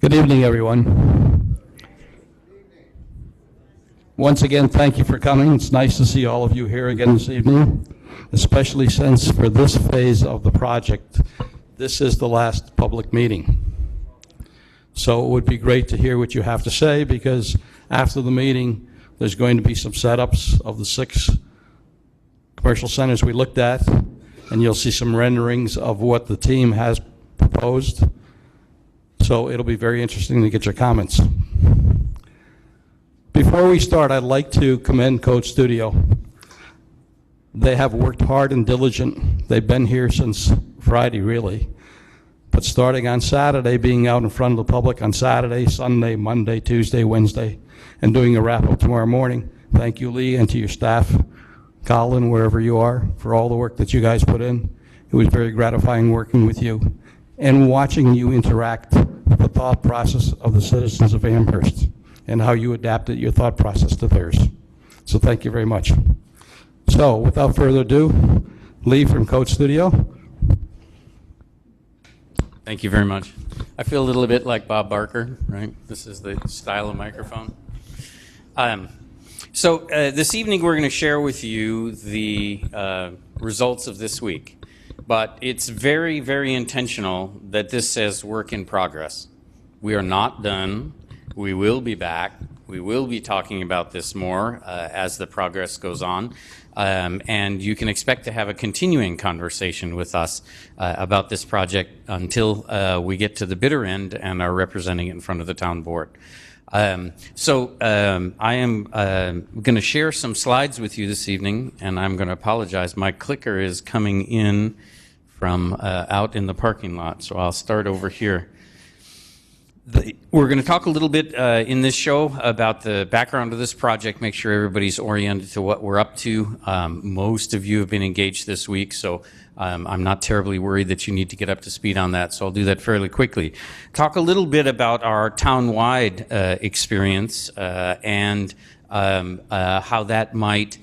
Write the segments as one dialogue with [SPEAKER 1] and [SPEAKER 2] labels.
[SPEAKER 1] Good evening, everyone. Once again, thank you for coming. It's nice to see all of you here again this evening, especially since for this phase of the project, this is the last public meeting. So it would be great to hear what you have to say, because after the meeting, there's going to be some setups of the 6 commercial centers we looked at, and you'll see some renderings of what the team has proposed. So it'll be very interesting to get your comments. Before we start, I'd like to commend Code Studio. They have worked hard and diligent. They've been here since Friday, really. But starting on Saturday, being out in front of the public on Saturday, Sunday, Monday, Tuesday, Wednesday, and doing a wrap-up tomorrow morning. Thank you, Lee, and to your staff, Colin, wherever you are, for all the work that you guys put in. It was very gratifying working with you and watching you interact with the thought process of the citizens of Amherst and how you adapted your thought process to theirs. So thank you very much. So without further ado, Lee from Code Studio.
[SPEAKER 2] Thank you very much. I feel a little bit like Bob Barker, right? This is the style of microphone. So this evening we're going to share with you the results of this week. But it's very, very intentional that this says work in progress. We are not done. We will be back. We will be talking about this more as the progress goes on. And you can expect to have a continuing conversation with us about this project until we get to the bitter end and are representing it in front of the town board. I am going to share some slides with you this evening, and I'm going to apologize. My clicker is coming in from out in the parking lot, so I'll start over here. We're going to talk a little bit in this show about the background of this project, make sure everybody's oriented to what we're up to. Most of you have been engaged this week, so I'm not terribly worried that you need to get up to speed on that, so I'll do that fairly quickly. Talk a little bit about our town-wide experience and how that might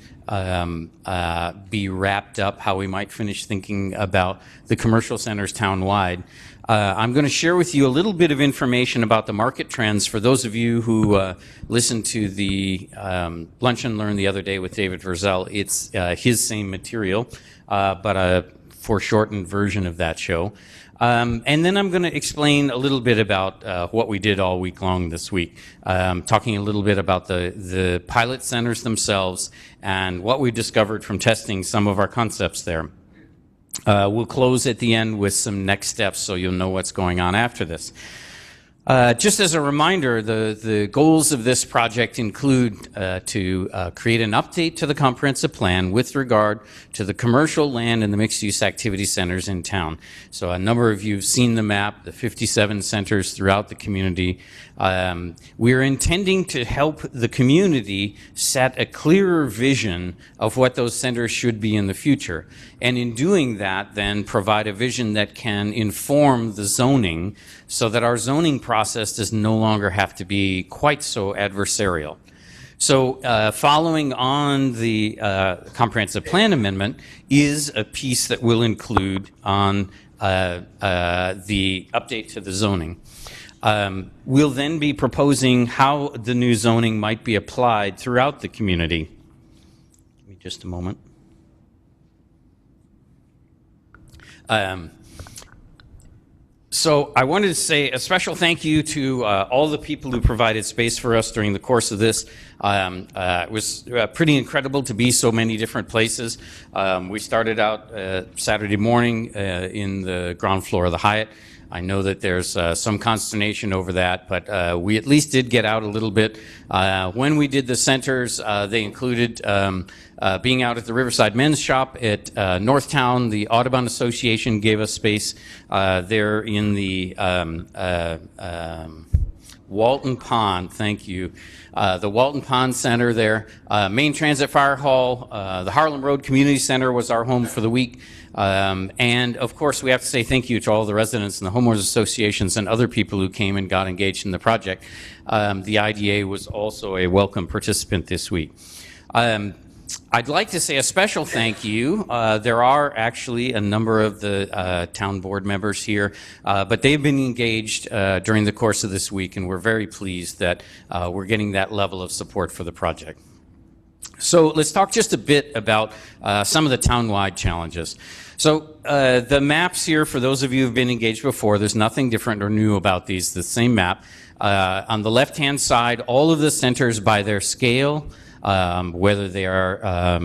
[SPEAKER 2] be wrapped up, how we might finish thinking about the commercial centers town-wide. I'm going to share with you a little bit of information about the market trends for those of you who listened to the Lunch and Learn the other day with David Verzel. It's his same material, but a foreshortened version of that show. And then I'm going to explain a little bit about what we did all week long this week, talking a little bit about the pilot centers themselves and what we discovered from testing some of our concepts there. We'll close at the end with some next steps so you'll know what's going on after this. Just as a reminder, the goals of this project include to create an update to the comprehensive plan with regard to the commercial land and the mixed-use activity centers in town. So a number of you have seen the map, the 57 centers throughout the community. We're intending to help the community set a clearer vision of what those centers should be in the future. And in doing that, then provide a vision that can inform the zoning so that our zoning process does no longer have to be quite so adversarial. So following on the comprehensive plan amendment is a piece that will include on the update to the zoning. We'll then be proposing how the new zoning might be applied throughout the community. Give me just a moment. So I wanted to say a special thank you to all the people who provided space for us during the course of this. It was pretty incredible to be so many different places. We started out Saturday morning in the ground floor of the Hyatt. I know that there's some consternation over that, but we at least did get out a little bit. When we did the centers, they included being out at the Riverside Men's Shop at Northtown. The Audubon Association gave us space there in the Walton Pond, thank you. The Walton Pond Center there. Main Transit Fire Hall, the Harlem Road Community Center was our home for the week. And of course, we have to say thank you to all the residents and the homeowners associations and other people who came and got engaged in the project. The IDA was also a welcome participant this week. I'd like to say a special thank you. There are actually a number of the town board members here, but they've been engaged during the course of this week, and we're very pleased that we're getting that level of support for the project. So let's talk just a bit about some of the town-wide challenges. So the maps here, for those of you who've been engaged before, there's nothing different or new about these, the same map. On the left-hand side, all of the centers by their scale, whether they are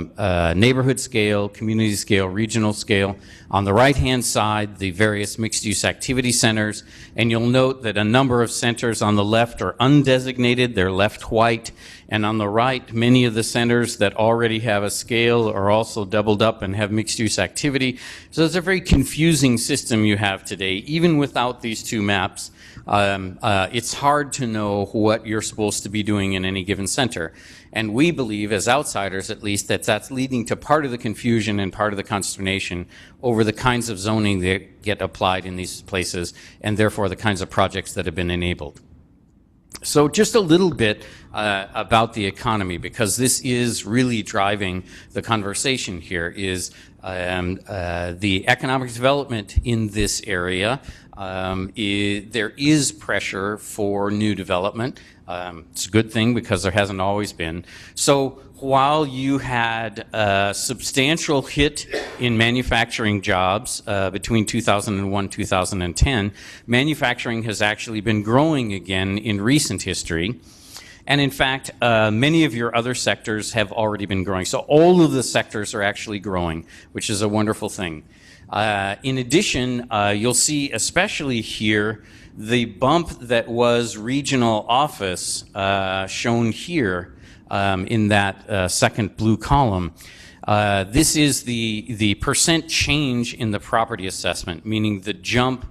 [SPEAKER 2] neighborhood scale, community scale, regional scale. On the right-hand side, the various mixed-use activity centers, and you'll note that a number of centers on the left are undesignated, they're left white, and on the right, many of the centers that already have a scale are also doubled up and have mixed-use activity. So it's a very confusing system you have today, even without these two maps. It's hard to know what you're supposed to be doing in any given center. And we believe, as outsiders at least, that that's leading to part of the confusion and part of the consternation over the kinds of zoning that get applied in these places, and therefore the kinds of projects that have been enabled. So just a little bit about the economy, because this is really driving the conversation here, is the economic development in this area. There is pressure for new development. It's a good thing because there hasn't always been. So while you had a substantial hit in manufacturing jobs between 2001 and 2010, manufacturing has actually been growing again in recent history. And in fact, many of your other sectors have already been growing. So all of the sectors are actually growing, which is a wonderful thing. In addition, you'll see, especially here, the bump that was regional office shown here in that second blue column. This is the percent change in the property assessment, meaning the jump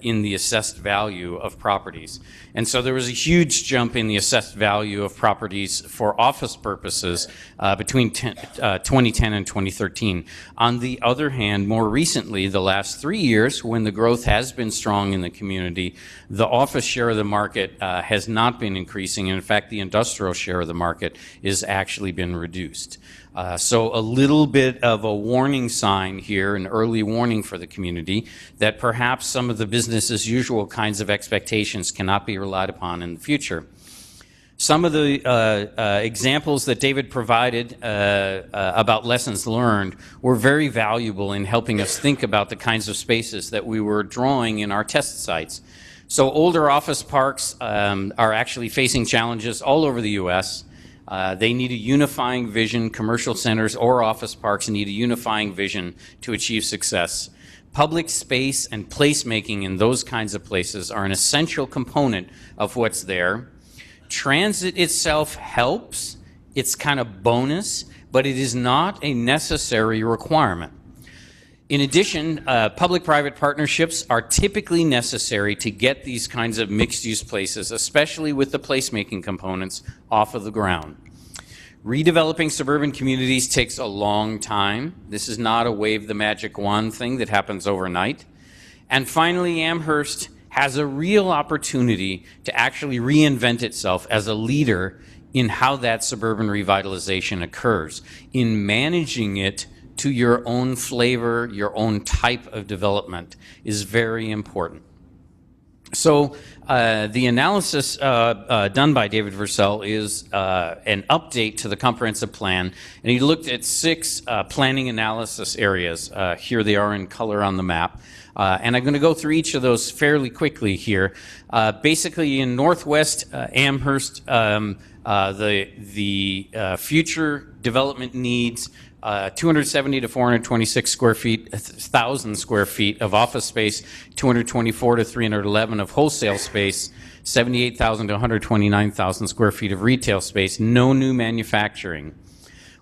[SPEAKER 2] in the assessed value of properties. And so there was a huge jump in the assessed value of properties for office purposes between 2010 and 2013. On the other hand, more recently, the last 3 years, when the growth has been strong in the community, the office share of the market has not been increasing. In fact, the industrial share of the market has actually been reduced. So a little bit of a warning sign here, an early warning for the community, that perhaps some of the business as usual kinds of expectations cannot be relied upon in the future. Some of the examples that David provided about lessons learned were very valuable in helping us think about the kinds of spaces that we were drawing in our test sites. So older office parks are actually facing challenges all over the U.S. They need a unifying vision. Commercial centers or office parks need a unifying vision to achieve success. Public space and placemaking in those kinds of places are an essential component of what's there. Transit itself helps. It's kind of bonus, but it is not a necessary requirement. In addition, public-private partnerships are typically necessary to get these kinds of mixed-use places, especially with the placemaking components, off of the ground. Redeveloping suburban communities takes a long time. This is not a wave the magic wand thing that happens overnight. And finally, Amherst has a real opportunity to actually reinvent itself as a leader in how that suburban revitalization occurs, in managing it to your own flavor, your own type of development is very important. So the analysis done by David Vercel is an update to the comprehensive plan, and he looked at 6 planning analysis areas. Here they are in color on the map. And I'm going to go through each of those fairly quickly here. Basically, in Northwest Amherst, the future development needs 270 to 426 square feet, 1,000 square feet of office space, 224 to 311 of wholesale space, 78,000 to 129,000 square feet of retail space, no new manufacturing.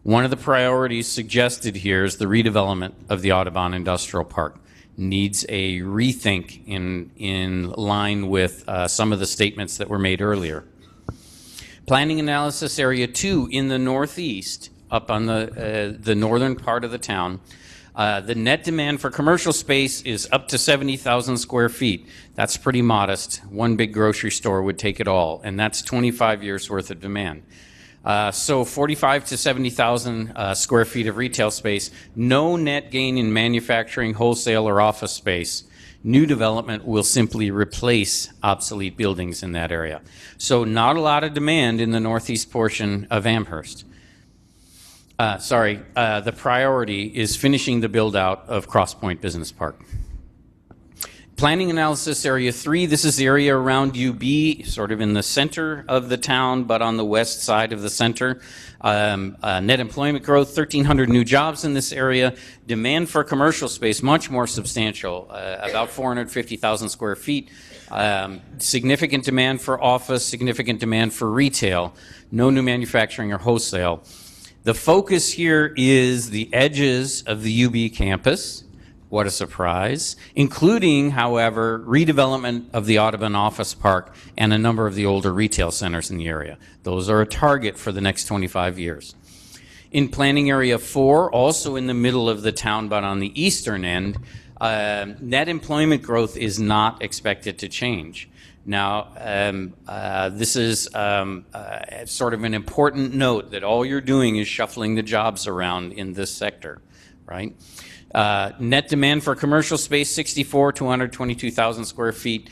[SPEAKER 2] One of the priorities suggested here is the redevelopment of the Audubon Industrial Park. Needs a rethink in line with some of the statements that were made earlier. Planning Analysis Area 2 in the northeast, up on the northern part of the town. The net demand for commercial space is up to 70,000 square feet. That's pretty modest. One big grocery store would take it all, and that's 25 years worth of demand. So 45 to 70,000 square feet of retail space, no net gain in manufacturing, wholesale, or office space. New development will simply replace obsolete buildings in that area. So not a lot of demand in the northeast portion of Amherst. The priority is finishing the build-out of Cross Point Business Park. Planning Analysis Area 3, this is the area around UB, sort of in the center of the town, but on the west side of the center. Net employment growth, 1,300 new jobs in this area. Demand for commercial space, much more substantial, about 450,000 square feet. Significant demand for office, significant demand for retail. No new manufacturing or wholesale. The focus here is the edges of the UB campus. What a surprise. Including, however, redevelopment of the Audubon Office Park and a number of the older retail centers in the area. Those are a target for the next 25 years. In Planning Area 4, also in the middle of the town but on the eastern end, net employment growth is not expected to change. Now, this is sort of an important note that all you're doing is shuffling the jobs around in this sector, right? Net demand for commercial space, 64 to 122,000 square feet.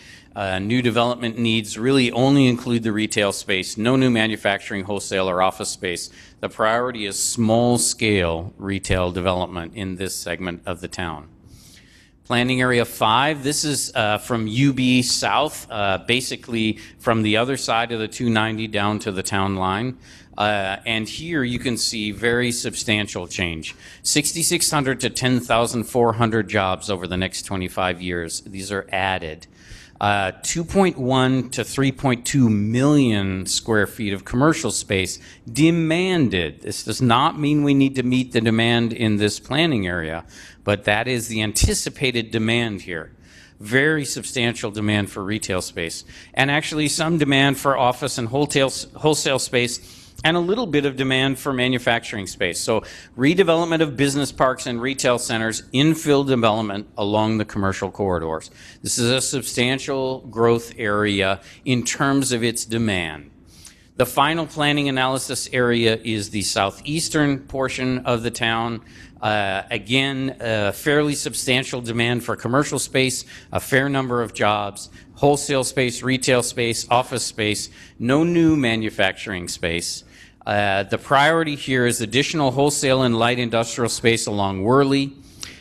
[SPEAKER 2] New development needs really only include the retail space, no new manufacturing, wholesale, or office space. The priority is small-scale retail development in this segment of the town. Planning Area 5, this is from UB south, basically from the other side of the 290 down to the town line. And here you can see very substantial change. 6,600 to 10,400 jobs over the next 25 years. These are added. 2.1 to 3.2 million square feet of commercial space demanded. This does not mean we need to meet the demand in this planning area, but that is the anticipated demand here. Very substantial demand for retail space, and actually some demand for office and wholesale space, and a little bit of demand for manufacturing space. So redevelopment of business parks and retail centers, infill development along the commercial corridors. This is a substantial growth area in terms of its demand. The final planning analysis area is the southeastern portion of the town. Again, fairly substantial demand for commercial space, a fair number of jobs, wholesale space, retail space, office space, no new manufacturing space. The priority here is additional wholesale and light industrial space along Worley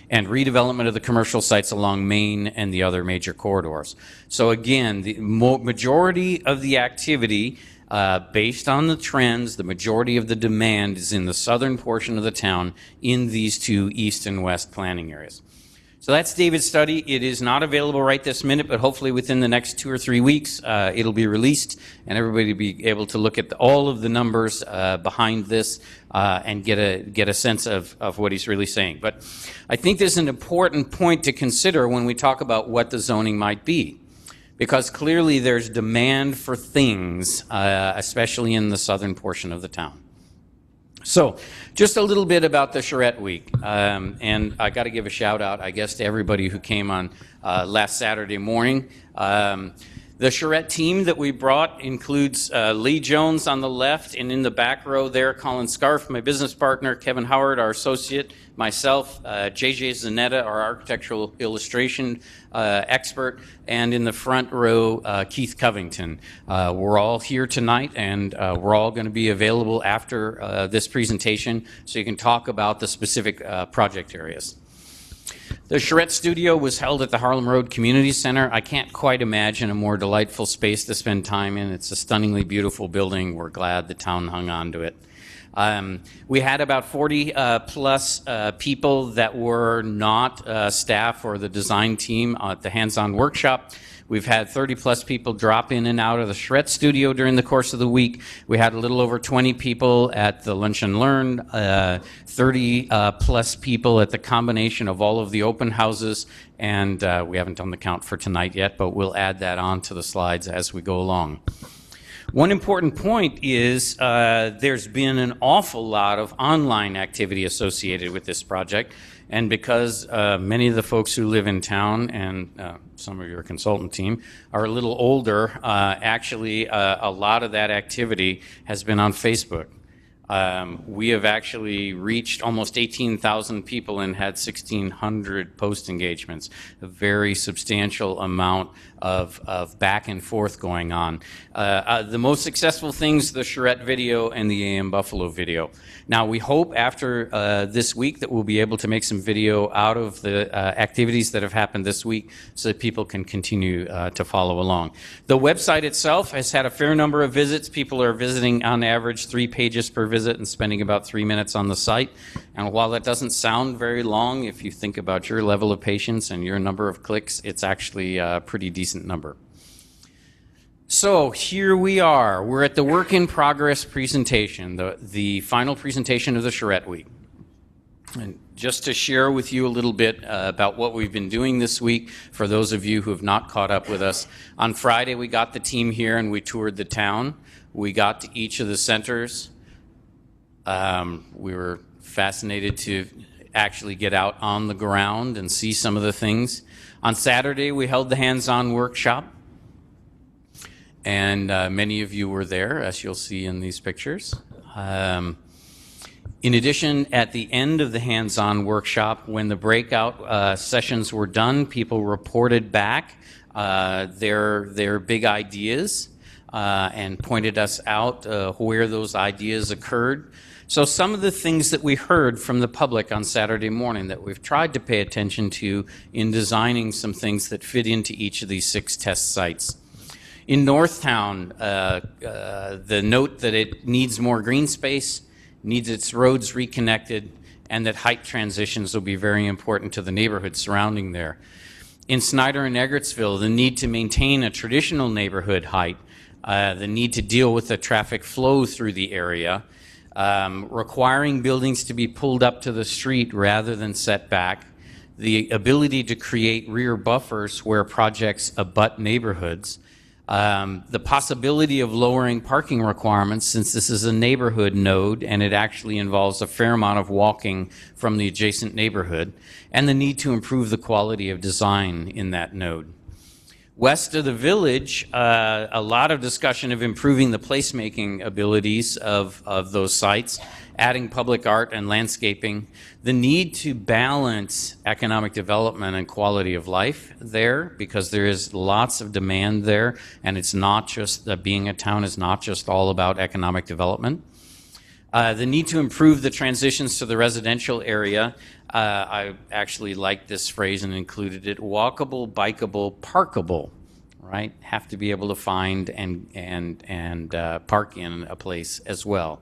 [SPEAKER 2] and redevelopment of the commercial sites along Main and the other major corridors. So again, the majority of the activity, based on the trends, the majority of the demand is in the southern portion of the town in these two east and west planning areas. So that's David's study. It is not available right this minute, but hopefully within the next 2 or 3 weeks, it'll be released and everybody will be able to look at all of the numbers behind this and get a sense of what he's really saying. But I think there's an important point to consider when we talk about what the zoning might be, because clearly there's demand for things, especially in the southern portion of the town. So, just a little bit about the Charrette Week, and I got to give a shout out, I guess, to everybody who came on last Saturday morning. The Charrette team that we brought includes Lee Jones on the left, and in the back row there, Colin Scarf, my business partner, Kevin Howard, our associate, myself, JJ Zanetta, our architectural illustration expert, and in the front row, Keith Covington. We're all here tonight, and we're all going to be available after this presentation so you can talk about the specific project areas. The Charrette Studio was held at the Harlem Road Community Center. I can't quite imagine a more delightful space to spend time in. It's a stunningly beautiful building. We're glad the town hung on to it. We had about 40 plus people that were not staff or the design team at the hands-on workshop. We've had 30 plus people drop in and out of the Charrette Studio during the course of the week. We had a little over 20 people at the Lunch and Learn, 30 plus people at the combination of all of the open houses, and we haven't done the count for tonight yet, but we'll add that on to the slides as we go along. One important point is there's been an awful lot of online activity associated with this project, and because many of the folks who live in town and some of your consultant team are a little older, actually a lot of that activity has been on Facebook. We have actually reached almost 18,000 people and had 1,600 post engagements, a very substantial amount of back and forth going on. The most successful things, the charrette video and the AM Buffalo video. Now, we hope after this week that we'll be able to make some video out of the activities that have happened this week so that people can continue to follow along. The website itself has had a fair number of visits. People are visiting on average 3 pages per visit and spending about 3 minutes on the site. And while that doesn't sound very long, if you think about your level of patience and your number of clicks, it's actually a pretty decent number. So here we are. We're at the work in progress presentation, the final presentation of the Charrette Week. And just to share with you a little bit about what we've been doing this week, for those of you who have not caught up with us. On Friday, we got the team here and we toured the town. We got to each of the centers. We were fascinated to actually get out on the ground and see some of the things. On Saturday, we held the hands-on workshop. And many of you were there, as you'll see in these pictures. In addition, at the end of the hands-on workshop, when the breakout sessions were done, people reported back their big ideas and pointed us out where those ideas occurred. So some of the things that we heard from the public on Saturday morning that we've tried to pay attention to in designing some things that fit into each of these 6 test sites. In Northtown, the note that it needs more green space, needs its roads reconnected, and that height transitions will be very important to the neighborhood surrounding there. In Snyder and Eggertsville, the need to maintain a traditional neighborhood height, the need to deal with the traffic flow through the area, requiring buildings to be pulled up to the street rather than set back, the ability to create rear buffers where projects abut neighborhoods, the possibility of lowering parking requirements since this is a neighborhood node and it actually involves a fair amount of walking from the adjacent neighborhood, and the need to improve the quality of design in that node. West of the village, a lot of discussion of improving the placemaking abilities of those sites, adding public art and landscaping, the need to balance economic development and quality of life there, because there is lots of demand there, and it's not just, being a town is not just all about economic development. The need to improve the transitions to the residential area. I actually liked this phrase and included it: walkable, bikeable, parkable, right? Have to be able to find and park in a place as well.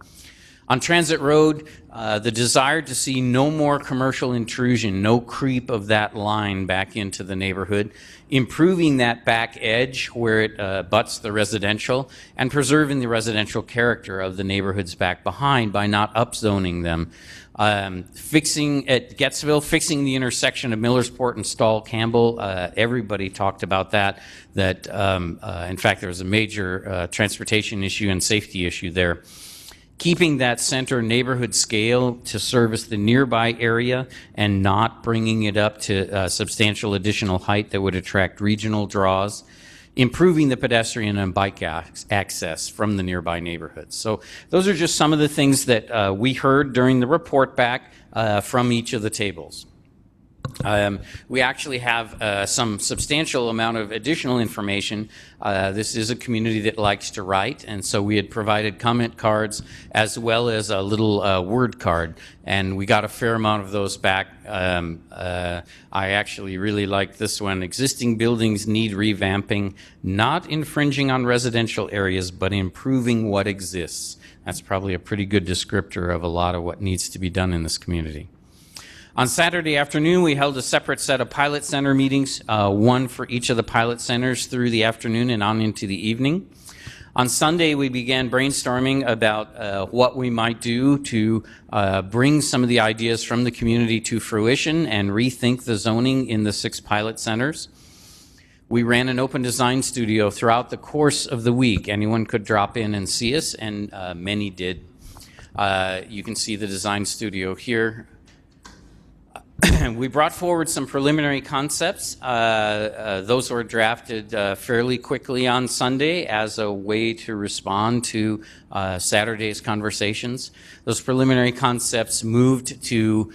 [SPEAKER 2] On Transit Road, the desire to see no more commercial intrusion, no creep of that line back into the neighborhood, improving that back edge where it butts the residential, and preserving the residential character of the neighborhoods back behind by not upzoning them. Fixing at Gettsville, fixing the intersection of Millersport and Stall Campbell. Everybody talked about that. In fact, there was a major transportation issue and safety issue there. Keeping that center neighborhood scale to service the nearby area and not bringing it up to substantial additional height that would attract regional draws. Improving the pedestrian and bike access from the nearby neighborhoods. So those are just some of the things that we heard during the report back from each of the tables. We actually have some substantial amount of additional information. This is a community that likes to write, and so we had provided comment cards as well as a little word card, and we got a fair amount of those back. I actually really liked this one. Existing buildings need revamping, not infringing on residential areas, but improving what exists. That's probably a pretty good descriptor of a lot of what needs to be done in this community. On Saturday afternoon, we held a separate set of pilot center meetings, one for each of the pilot centers through the afternoon and on into the evening. On Sunday, we began brainstorming about what we might do to bring some of the ideas from the community to fruition and rethink the zoning in the 6 pilot centers. We ran an open design studio throughout the course of the week. Anyone could drop in and see us, and many did. You can see the design studio here. We brought forward some preliminary concepts. Those were drafted fairly quickly on Sunday as a way to respond to Saturday's conversations. Those preliminary concepts moved to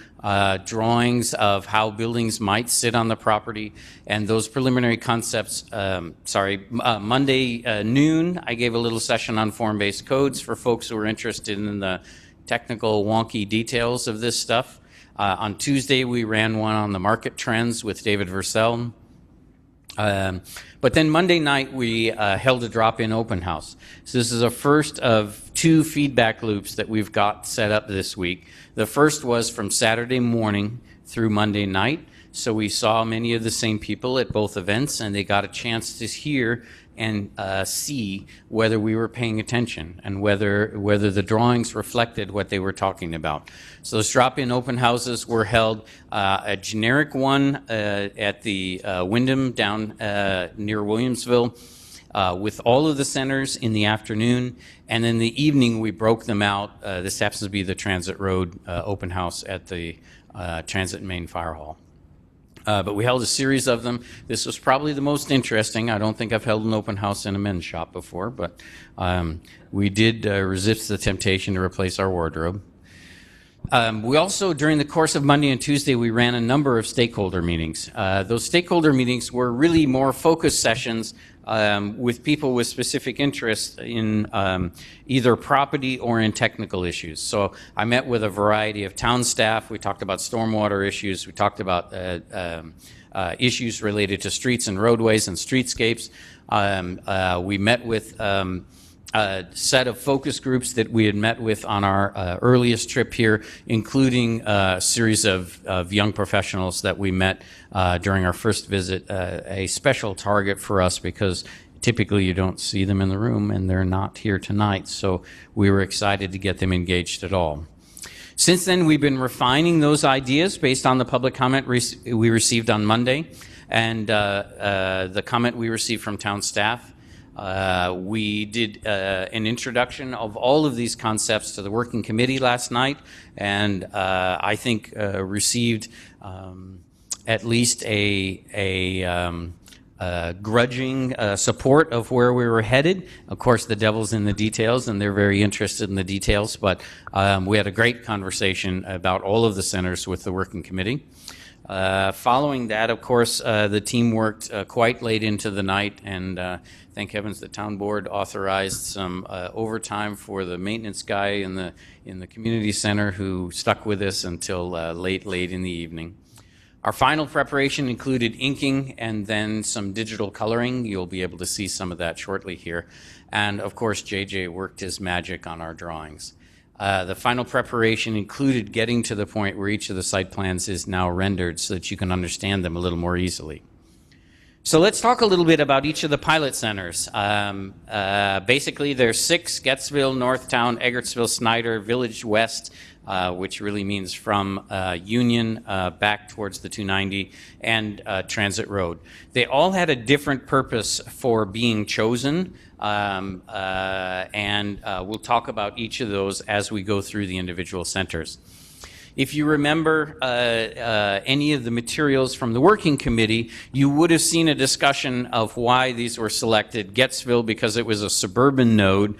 [SPEAKER 2] drawings of how buildings might sit on the property, and those preliminary concepts, Monday noon, I gave a little session on form-based codes for folks who were interested in the technical wonky details of this stuff. On Tuesday, we ran one on the market trends with David Vercel. But then Monday night, we held a drop-in open house. So this is a first of 2 feedback loops that we've got set up this week. The first was from Saturday morning through Monday night. So we saw many of the same people at both events, and they got a chance to hear and see whether we were paying attention and whether the drawings reflected what they were talking about. So those drop-in open houses were held, a generic one at the Wyndham down near Williamsville, with all of the centers in the afternoon, and then the evening we broke them out. This happens to be the Transit Road open house at the Transit Main Fire Hall. But we held a series of them. This was probably the most interesting. I don't think I've held an open house in a men's shop before, but we did resist the temptation to replace our wardrobe. We also, during the course of Monday and Tuesday, we ran a number of stakeholder meetings. Those stakeholder meetings were really more focused sessions with people with specific interests in either property or in technical issues. So I met with a variety of town staff. We talked about stormwater issues. We talked about issues related to streets and roadways and streetscapes. We met with a set of focus groups that we had met with on our earliest trip here, including a series of young professionals that we met during our first visit, a special target for us because typically you don't see them in the room and they're not here tonight, so we were excited to get them engaged at all. Since then, we've been refining those ideas based on the public comment we received on Monday and the comment we received from town staff. We did an introduction of all of these concepts to the working committee last night, and I think received at least a grudging support of where we were headed. Of course, the devil's in the details, and they're very interested in the details, but we had a great conversation about all of the centers with the working committee. Following that, of course, the team worked quite late into the night, and thank heavens the town board authorized some overtime for the maintenance guy in the community center who stuck with us until late in the evening. Our final preparation included inking and then some digital coloring. You'll be able to see some of that shortly here. And of course, JJ worked his magic on our drawings. The final preparation included getting to the point where each of the site plans is now rendered so that you can understand them a little more easily. So let's talk a little bit about each of the pilot centers. Basically, there's 6: Gettsville, Northtown, Eggertsville, Snyder, Village West, which really means from Union back towards the 290, and Transit Road. They all had a different purpose for being chosen, and we'll talk about each of those as we go through the individual centers. If you remember any of the materials from the working committee, you would have seen a discussion of why these were selected. Gettsville, because it was a suburban node,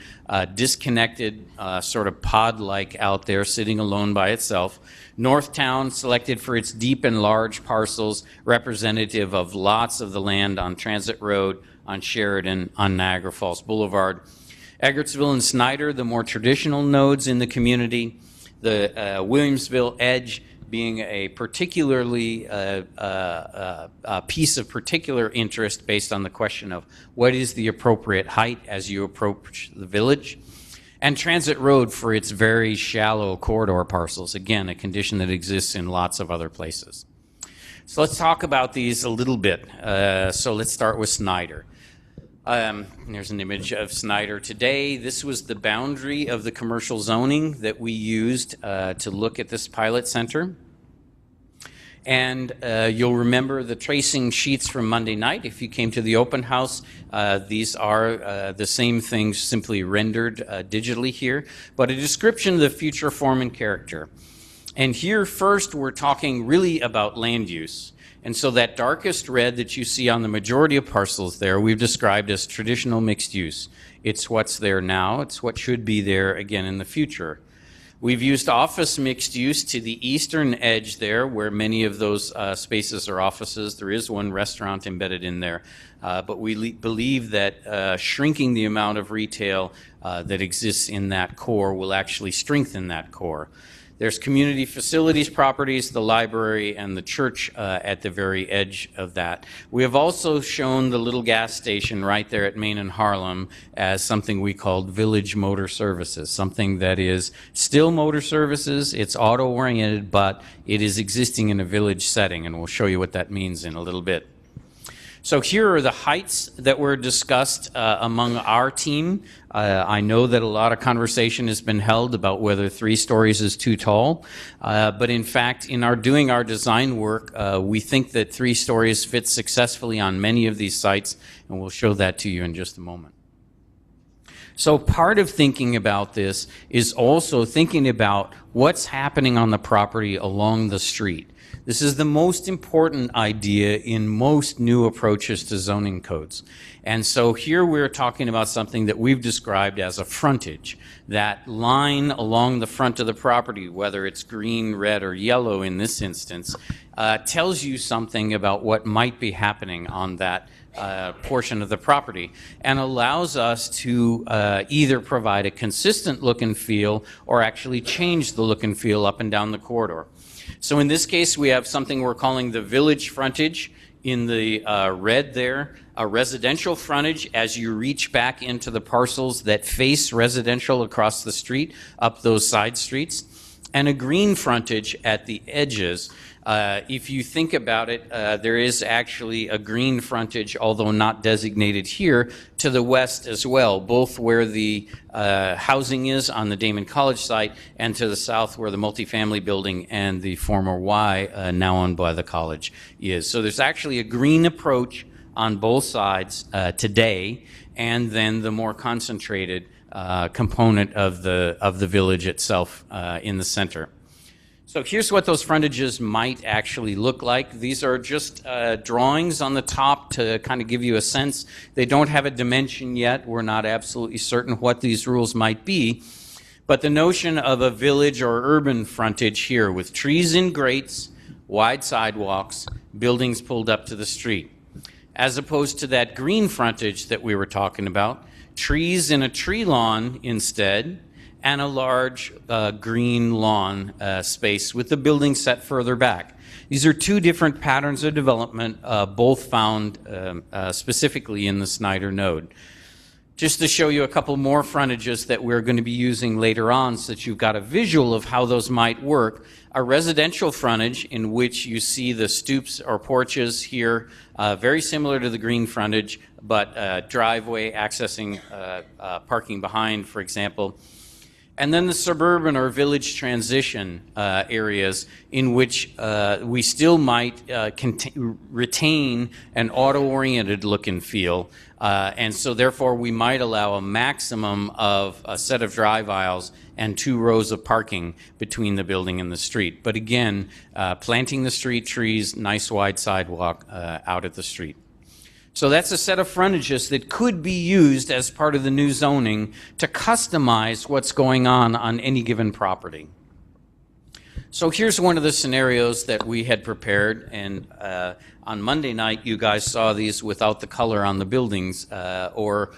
[SPEAKER 2] disconnected, sort of pod-like out there, sitting alone by itself. Northtown, selected for its deep and large parcels, representative of lots of the land on Transit Road, on Sheridan, on Niagara Falls Boulevard. Eggertsville and Snyder, the more traditional nodes in the community. The Williamsville Edge being a particularly a piece of particular interest based on the question of what is the appropriate height as you approach the village. And Transit Road for its very shallow corridor parcels, again, a condition that exists in lots of other places. So let's talk about these a little bit. So let's start with Snyder. There's an image of Snyder today. This was the boundary of the commercial zoning that we used to look at this pilot center. And you'll remember the tracing sheets from Monday night. If you came to the open house, these are the same things, simply rendered digitally here, but a description of the future form and character. And here first we're talking really about land use. And so that darkest red that you see on the majority of parcels there, we've described as traditional mixed use. It's what's there now. It's what should be there again in the future. We've used office mixed use to the eastern edge there, where many of those spaces are offices. There is one restaurant embedded in there. But we believe that shrinking the amount of retail that exists in that core will actually strengthen that core. There's community facilities properties, the library, and the church at the very edge of that. We have also shown the little gas station right there at Main and Harlem as something we called Village Motor Services, something that is still motor services, it's auto-oriented, but it is existing in a village setting, and we'll show you what that means in a little bit. So here are the heights that were discussed among our team. I know that a lot of conversation has been held about whether 3 stories is too tall, but in fact, in doing our design work, we think that 3 stories fit successfully on many of these sites, and we'll show that to you in just a moment. So part of thinking about this is also thinking about what's happening on the property along the street. This is the most important idea in most new approaches to zoning codes. And so here we're talking about something that we've described as a frontage. That line along the front of the property, whether it's green, red, or yellow in this instance, tells you something about what might be happening on that portion of the property, and allows us to either provide a consistent look and feel or actually change the look and feel up and down the corridor. So in this case, we have something we're calling the village frontage in the red there, a residential frontage as you reach back into the parcels that face residential across the street, up those side streets, and a green frontage at the edges. If you think about it, there is actually a green frontage, although not designated here, to the west as well, both where the housing is on the Damon College site and to the south where the multifamily building and the former Y, now owned by the college, is. So there's actually a green approach on both sides today, and then the more concentrated component of the village itself in the center. So here's what those frontages might actually look like. These are just drawings on the top to kind of give you a sense. They don't have a dimension yet. We're not absolutely certain what these rules might be. But the notion of a village or urban frontage here with trees in grates, wide sidewalks, buildings pulled up to the street, as opposed to that green frontage that we were talking about, trees in a tree lawn instead, and a large green lawn space with the building set further back. These are 2 different patterns of development, both found specifically in the Snyder node. Just to show you a couple more frontages that we're going to be using later on so that you've got a visual of how those might work. A residential frontage in which you see the stoops or porches here, very similar to the green frontage, but driveway accessing parking behind, for example. And then the suburban or village transition areas in which we still might retain an auto-oriented look and feel. And so therefore we might allow a maximum of a set of drive aisles and 2 rows of parking between the building and the street. But again, planting the street trees, nice wide sidewalk out at the street. So that's a set of frontages that could be used as part of the new zoning to customize what's going on any given property. So here's one of the scenarios that we had prepared, and on Monday night you guys saw these without the color on the buildings or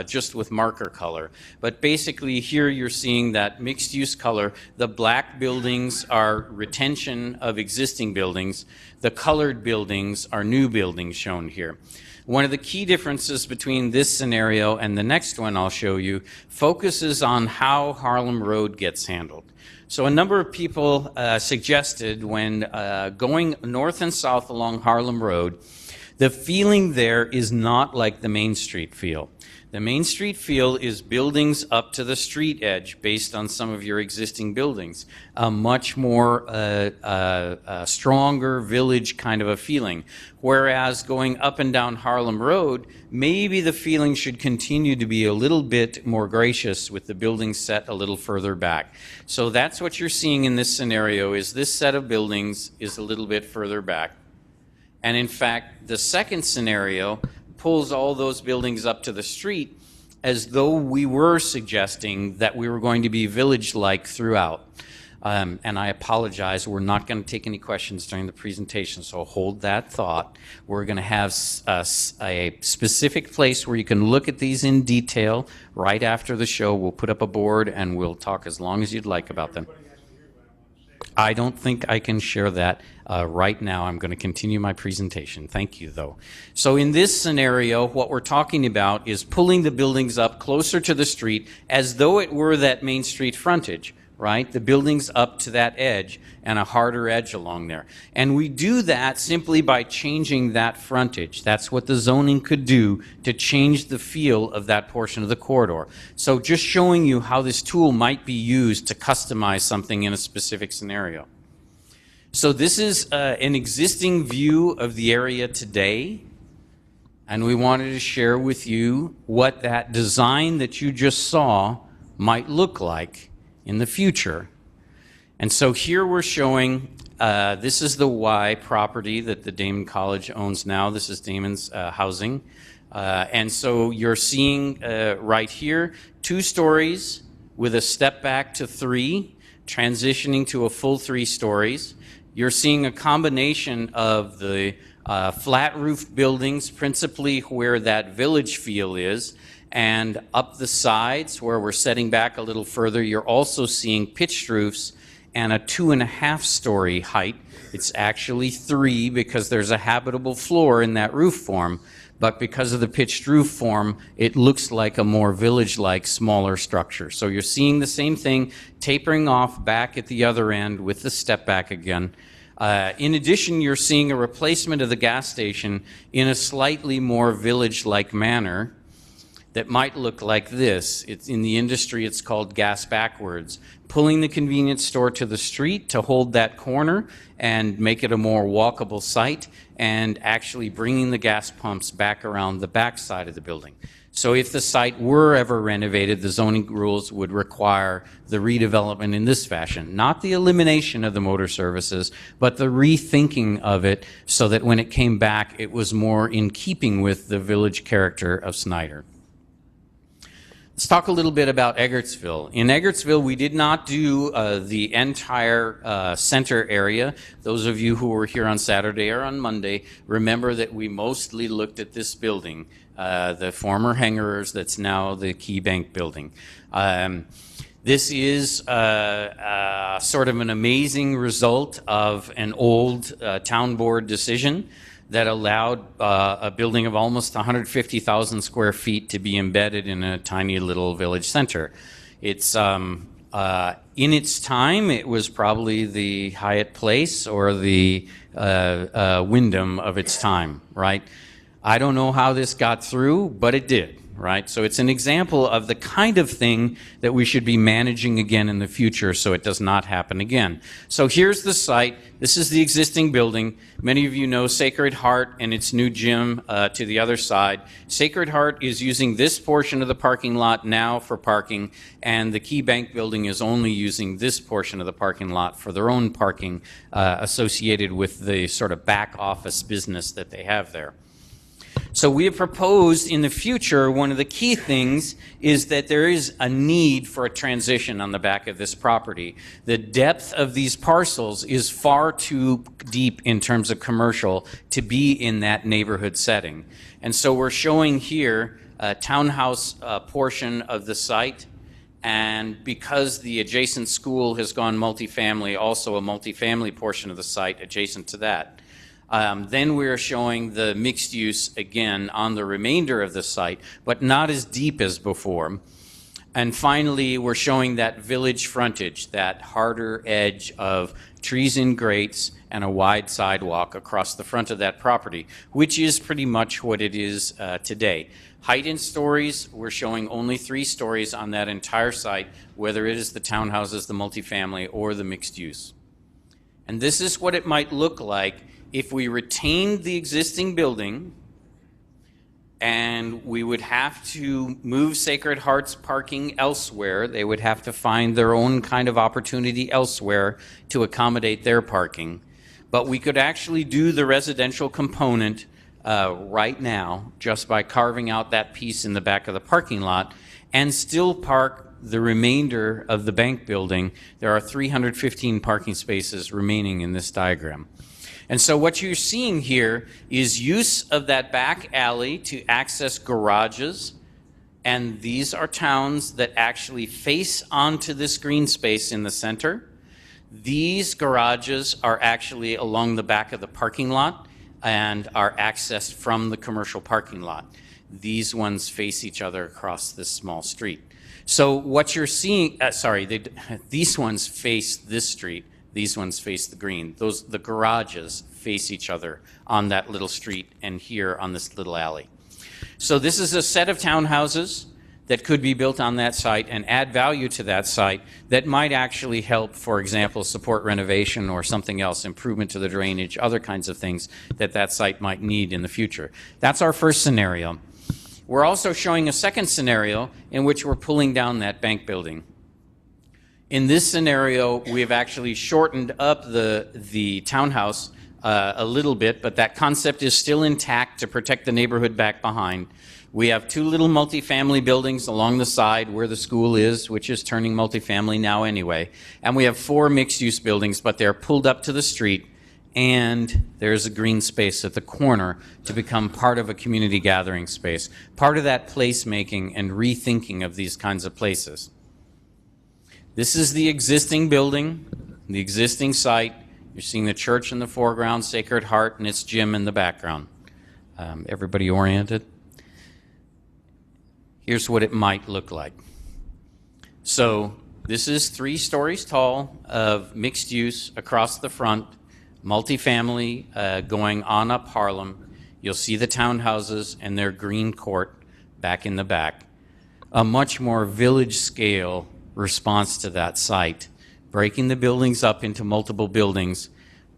[SPEAKER 2] just with marker color. But basically here you're seeing that mixed use color. The black buildings are retention of existing buildings. The colored buildings are new buildings shown here. One of the key differences between this scenario and the next one I'll show you focuses on how Harlem Road gets handled. So a number of people suggested when going north and south along Harlem Road The feeling there is not like the Main Street feel. The Main Street feel is buildings up to the street edge based on some of your existing buildings. A much more stronger village kind of a feeling. Whereas going up and down Harlem Road, maybe the feeling should continue to be a little bit more gracious with the buildings set a little further back. So that's what you're seeing in this scenario, is this set of buildings is a little bit further back. And in fact, the second scenario pulls all those buildings up to the street as though we were suggesting that we were going to be village-like throughout. And I apologize, we're not going to take any questions during the presentation, so hold that thought. We're going to have a specific place where you can look at these in detail right after the show. We'll put up a board and we'll talk as long as you'd like about them. I don't think I can share that right now. I'm going to continue my presentation. Thank you, though. So in this scenario, what we're talking about is pulling the buildings up closer to the street as though it were that Main Street frontage, right? The buildings up to that edge and a harder edge along there. And we do that simply by changing that frontage. That's what the zoning could do to change the feel of that portion of the corridor. So just showing you how this tool might be used to customize something in a specific scenario. So this is an existing view of the area today. And we wanted to share with you what that design that you just saw might look like in the future. And so here we're showing, this is the Y property that the Damon College owns now. This is Damon's housing. And so you're seeing right here, 2 stories with a step back to 3, transitioning to a full 3 stories. You're seeing a combination of the flat roof buildings, principally where that village feel is, and up the sides where we're setting back a little further, you're also seeing pitched roofs and a 2.5-story height. It's actually 3 because there's a habitable floor in that roof form, but because of the pitched roof form, it looks like a more village-like smaller structure. So you're seeing the same thing tapering off back at the other end with the step back again. In addition, you're seeing a replacement of the gas station in a slightly more village-like manner that might look like this. It's in the industry, it's called gas backwards. Pulling the convenience store to the street to hold that corner and make it a more walkable site, and actually bringing the gas pumps back around the back side of the building. So if the site were ever renovated, the zoning rules would require the redevelopment in this fashion. Not the elimination of the motor services, but the rethinking of it so that when it came back, it was more in keeping with the village character of Snyder. Let's talk a little bit about Eggertsville. In Eggertsville, we did not do the entire center area. Those of you who were here on Saturday or on Monday remember that we mostly looked at this building, the former hangars that's now the Key Bank building. This is sort of an amazing result of an old town board decision that allowed a building of almost 150,000 square feet to be embedded in a tiny little village center. It's in its time, it was probably the Hyatt Place or the Wyndham of its time, right? I don't know how this got through, but it did, right? So it's an example of the kind of thing that we should be managing again in the future so it does not happen again. So here's the site. This is the existing building. Many of you know Sacred Heart and its new gym to the other side. Sacred Heart is using this portion of the parking lot now for parking, and the Key Bank building is only using this portion of the parking lot for their own parking associated with the sort of back office business that they have there. So we have proposed in the future, one of the key things is that there is a need for a transition on the back of this property. The depth of these parcels is far too deep in terms of commercial to be in that neighborhood setting. And so we're showing here a townhouse portion of the site, and because the adjacent school has gone multifamily, also a multifamily portion of the site adjacent to that. Then we're showing the mixed use again on the remainder of the site, but not as deep as before. And finally, we're showing that village frontage, that harder edge of trees and grates and a wide sidewalk across the front of that property, which is pretty much what it is today. Height in stories, we're showing only 3 stories on that entire site, whether it is the townhouses, the multifamily, or the mixed use. And this is what it might look like if we retained the existing building, and we would have to move Sacred Heart's parking elsewhere. They would have to find their own kind of opportunity elsewhere to accommodate their parking. But we could actually do the residential component right now just by carving out that piece in the back of the parking lot and still park the remainder of the bank building. There are 315 parking spaces remaining in this diagram. And so what you're seeing here is use of that back alley to access garages, and these are towns that actually face onto this green space in the center. These garages are actually along the back of the parking lot and are accessed from the commercial parking lot. These ones face each other across this small street. So what you're seeing, these ones face this street. These ones face the green. The garages face each other on that little street and here on this little alley. So this is a set of townhouses that could be built on that site and add value to that site that might actually help, for example, support renovation or something else, improvement to the drainage, other kinds of things that site might need in the future. That's our first scenario. We're also showing a second scenario in which we're pulling down that bank building. In this scenario, we have actually shortened up the townhouse a little bit, but that concept is still intact to protect the neighborhood back behind. We have 2 little multifamily buildings along the side where the school is, which is turning multifamily now anyway. And we have 4 mixed-use buildings, but they're pulled up to the street, and there's a green space at the corner to become part of a community gathering space, part of that placemaking and rethinking of these kinds of places. This is the existing building, the existing site. You're seeing the church in the foreground, Sacred Heart, and its gym in the background. Everybody oriented? Here's what it might look like. So this is 3 stories tall of mixed use across the front, multifamily going on up Harlem. You'll see the townhouses and their green court back in the back. A much more village scale response to that site, breaking the buildings up into multiple buildings,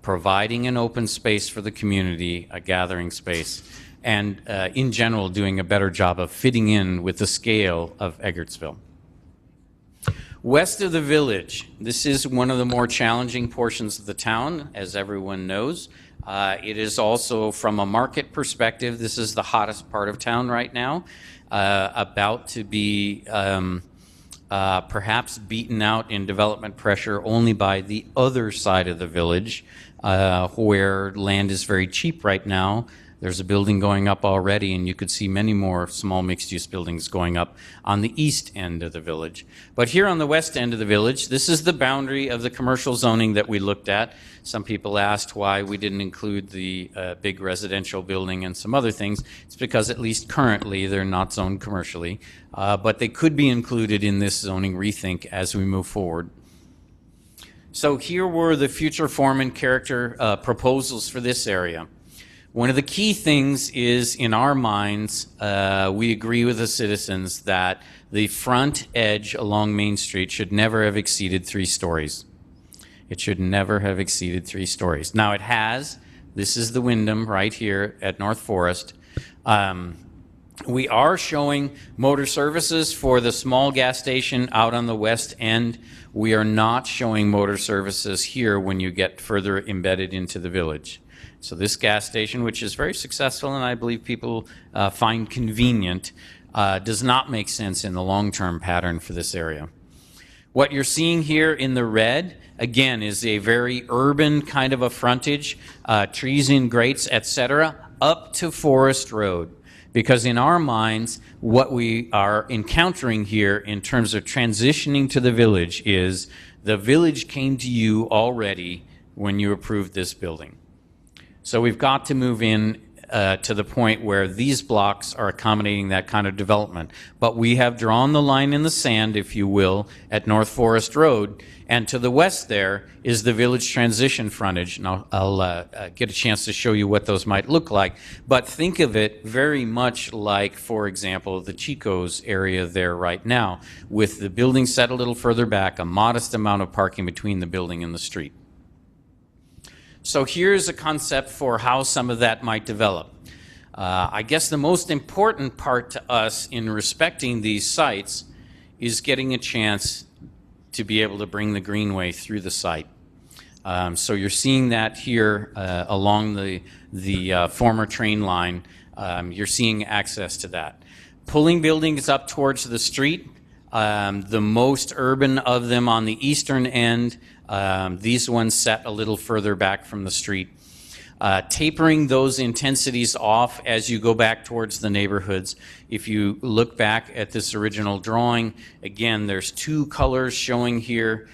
[SPEAKER 2] providing an open space for the community, a gathering space, and in general doing a better job of fitting in with the scale of Eggertsville. West of the village, this is one of the more challenging portions of the town, as everyone knows. It is also, from a market perspective, this is the hottest part of town right now, about to be perhaps beaten out in development pressure only by the other side of the village, where land is very cheap right now. There's a building going up already, and you could see many more small mixed-use buildings going up on the east end of the village. But here on the west end of the village, this is the boundary of the commercial zoning that we looked at. Some people asked why we didn't include the big residential building and some other things. It's because at least currently they're not zoned commercially, but they could be included in this zoning rethink as we move forward. So here were the future form and character proposals for this area. One of the key things is, in our minds, we agree with the citizens that the front edge along Main Street should never have exceeded 3 stories. It should never have exceeded 3 stories. Now it has. This is the Wyndham right here at North Forest. We are showing motor services for the small gas station out on the west end. We are not showing motor services here when you get further embedded into the village. So this gas station, which is very successful and I believe people find convenient, does not make sense in the long-term pattern for this area. What you're seeing here in the red, again, is a very urban kind of a frontage, trees in grates, etc., up to Forest Road. Because in our minds, what we are encountering here in terms of transitioning to the village is the village came to you already when you approved this building. So we've got to move in to the point where these blocks are accommodating that kind of development. But we have drawn the line in the sand, if you will, at North Forest Road, and to the west there is the Village Transition frontage, and I'll get a chance to show you what those might look like. But think of it very much like, for example, the Chico's area there right now, with the building set a little further back, a modest amount of parking between the building and the street. So here's a concept for how some of that might develop. I guess the most important part to us in respecting these sites is getting a chance to be able to bring the greenway through the site. So you're seeing that here along the former train line. You're seeing access to that. Pulling buildings up towards the street, the most urban of them on the eastern end, these ones set a little further back from the street. Tapering those intensities off as you go back towards the neighborhoods. If you look back at this original drawing, again, there's two colors showing here.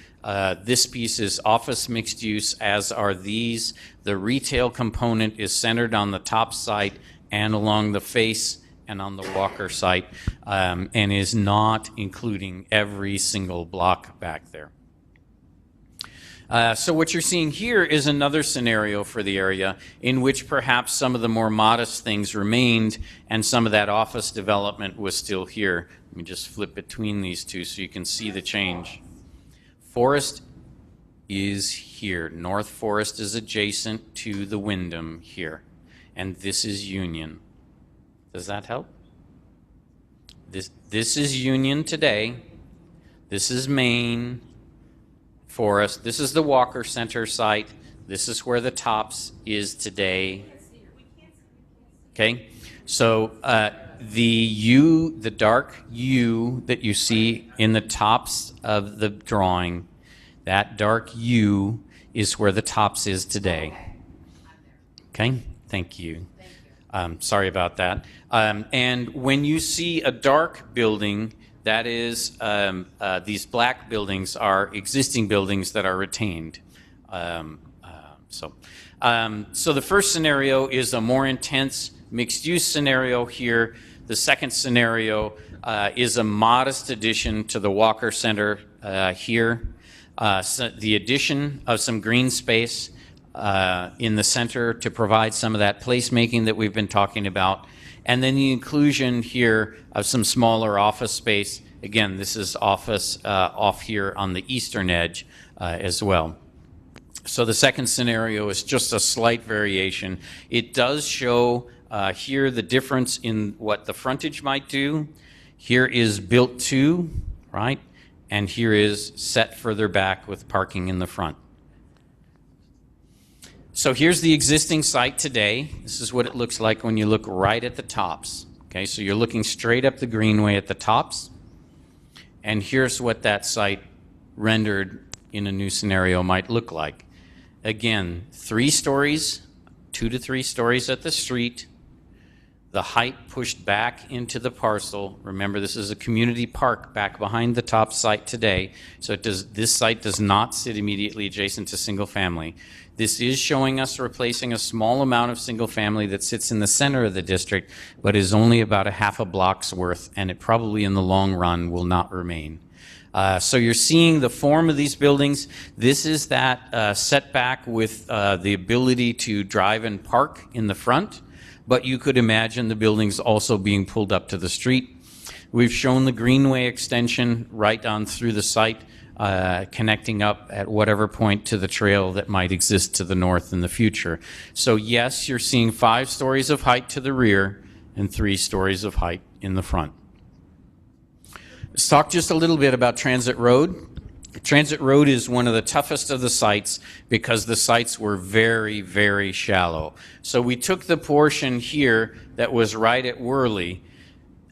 [SPEAKER 2] This piece is office mixed use, as are these. The retail component is centered on the top site and along the face and on the Walker site, and is not including every single block back there. So what you're seeing here is another scenario for the area in which perhaps some of the more modest things remained and some of that office development was still here. Let me just flip between these two so you can see the change. Forest is here. North Forest is adjacent to the Wyndham here. And this is Union. Does that help? This is Union today. This is Main. Forest. This is the Walker Center site. This is where the Tops is today. Okay, so the dark U that you see in the tops of the drawing, that dark U is where the Tops is today. Okay, thank you. Sorry about that. And when you see a dark building, that is, these black buildings are existing buildings that are retained. So the first scenario is a more intense mixed-use scenario here. The second scenario is a modest addition to the Walker Center here. So the addition of some green space in the center to provide some of that placemaking that we've been talking about. And then the inclusion here of some smaller office space. Again, this is office off here on the eastern edge as well. So the second scenario is just a slight variation. It does show here the difference in what the frontage might do. Here is built to, right? And here is set further back with parking in the front. So here's the existing site today. This is what it looks like when you look right at the Tops. Okay, so you're looking straight up the greenway at the Tops. And here's what that site rendered in a new scenario might look like. Again, 3 stories, 2 to 3 stories at the street. The height pushed back into the parcel. Remember, this is a community park back behind the Top site today. So this site does not sit immediately adjacent to single family. This is showing us replacing a small amount of single family that sits in the center of the district, but is only about a half a block's worth, and it probably in the long run will not remain. So you're seeing the form of these buildings. This is that setback with the ability to drive and park in the front, but you could imagine the buildings also being pulled up to the street. We've shown the greenway extension right on through the site, connecting up at whatever point to the trail that might exist to the north in the future. So yes, you're seeing 5 stories of height to the rear and 3 stories of height in the front. Let's talk just a little bit about Transit Road. Transit Road is one of the toughest of the sites because the sites were very, very shallow. So we took the portion here that was right at Worley.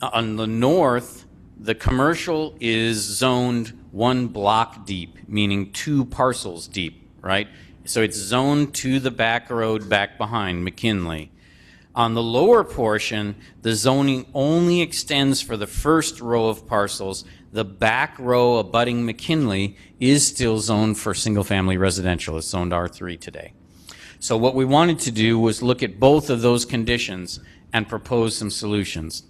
[SPEAKER 2] On the north, the commercial is zoned 1 block deep, meaning 2 parcels deep, right? So it's zoned to the back road back behind McKinley. On the lower portion, the zoning only extends for the first row of parcels. The back row abutting McKinley is still zoned for single-family residential. It's zoned R3 today. So what we wanted to do was look at both of those conditions and propose some solutions.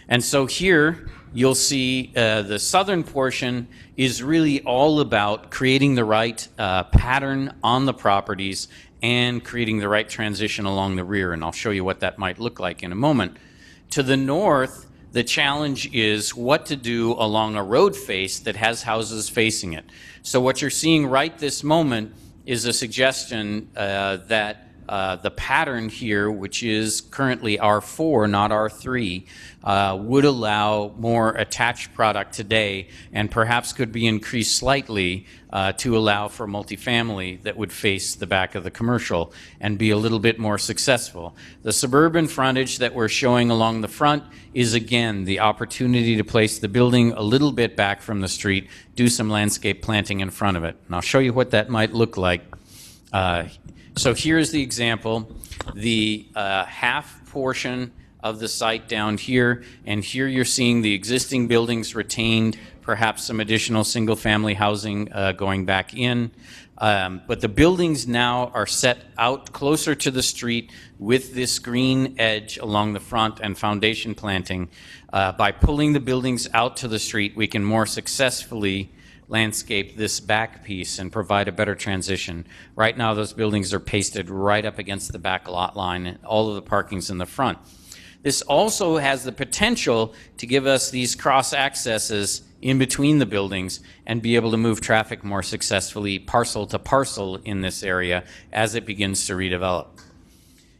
[SPEAKER 2] And so here you'll see the southern portion is really all about creating the right pattern on the properties and creating the right transition along the rear, and I'll show you what that might look like in a moment. To the north, the challenge is what to do along a road face that has houses facing it. So what you're seeing right this moment is a suggestion that the pattern here, which is currently R4, not R3, would allow more attached product today and perhaps could be increased slightly to allow for multifamily that would face the back of the commercial and be a little bit more successful. The suburban frontage that we're showing along the front is, again, the opportunity to place the building a little bit back from the street, do some landscape planting in front of it. And I'll show you what that might look like. So here's the example, the half portion of the site down here, and here you're seeing the existing buildings retained, perhaps some additional single-family housing going back in. But the buildings now are set out closer to the street with this green edge along the front and foundation planting. By pulling the buildings out to the street, we can more successfully landscape this back piece and provide a better transition. Right now, those buildings are pasted right up against the back lot line, and all of the parking's in the front. This also has the potential to give us these cross accesses in between the buildings and be able to move traffic more successfully parcel to parcel in this area as it begins to redevelop.